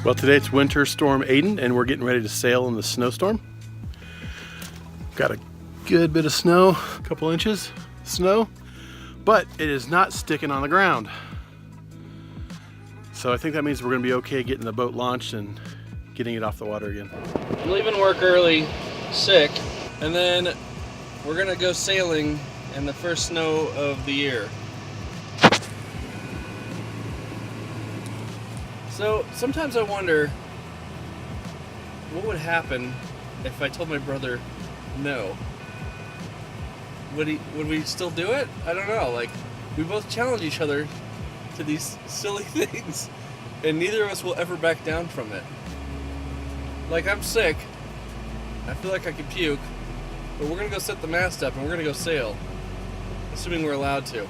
Well, today it's Winter Storm Aiden, and we're getting ready to sail in the snowstorm. Got a good bit of snow, a couple inches of snow, but it is not sticking on the ground. So I think that means we're gonna be okay getting the boat launched and getting it off the water again. I'm leaving work early, sick, and then we're gonna go sailing in the first snow of the year. So sometimes I wonder what would happen if I told my brother no. Would we still do it? I don't know. Like, we both challenge each other to these silly things, and neither of us will ever back down from it. Like, I'm sick. I feel like I could puke, but we're gonna go set the mast up and we're gonna go sail, assuming we're allowed to.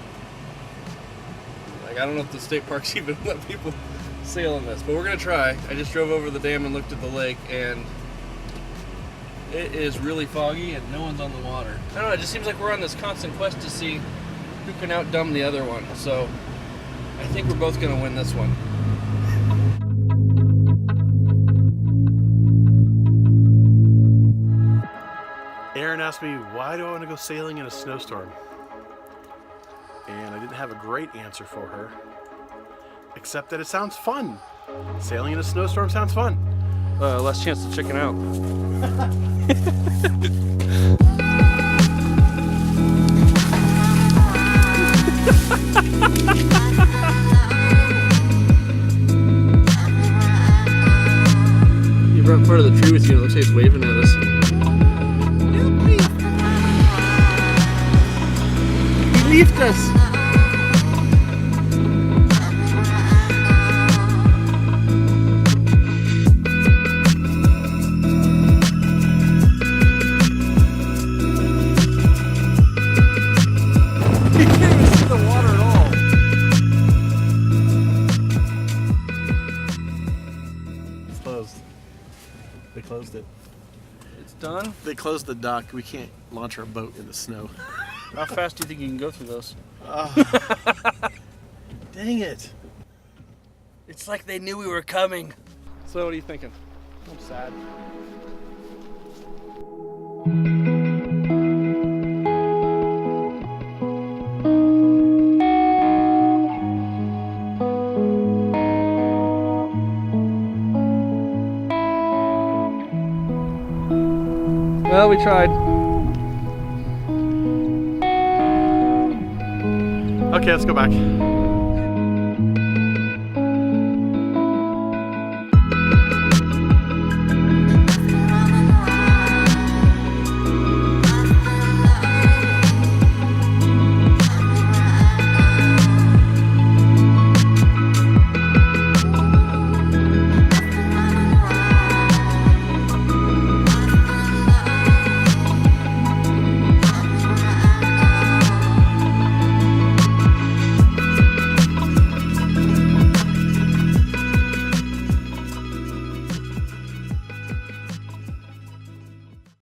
Like, I don't know if the state parks even let people sail in this, but we're gonna try. I just drove over the dam and looked at the lake, and it is really foggy and no one's on the water. I don't know, it just seems like we're on this constant quest to see who can outdumb the other one. So I think we're both gonna win this one. Erin asked me, why do I want to go sailing in a snowstorm? And I didn't have a great answer for her, except that it sounds fun. Sailing in a snowstorm sounds fun. Less chance to chicken out. You brought part of the tree with you. It looks like it's waving at us. He left us. They closed it. It's done? They closed the dock. We can't launch our boat in the snow. How fast do you think you can go through those? Dang it. It's like they knew we were coming. So what are you thinking? I'm sad. Well, we tried. Okay, let's go back.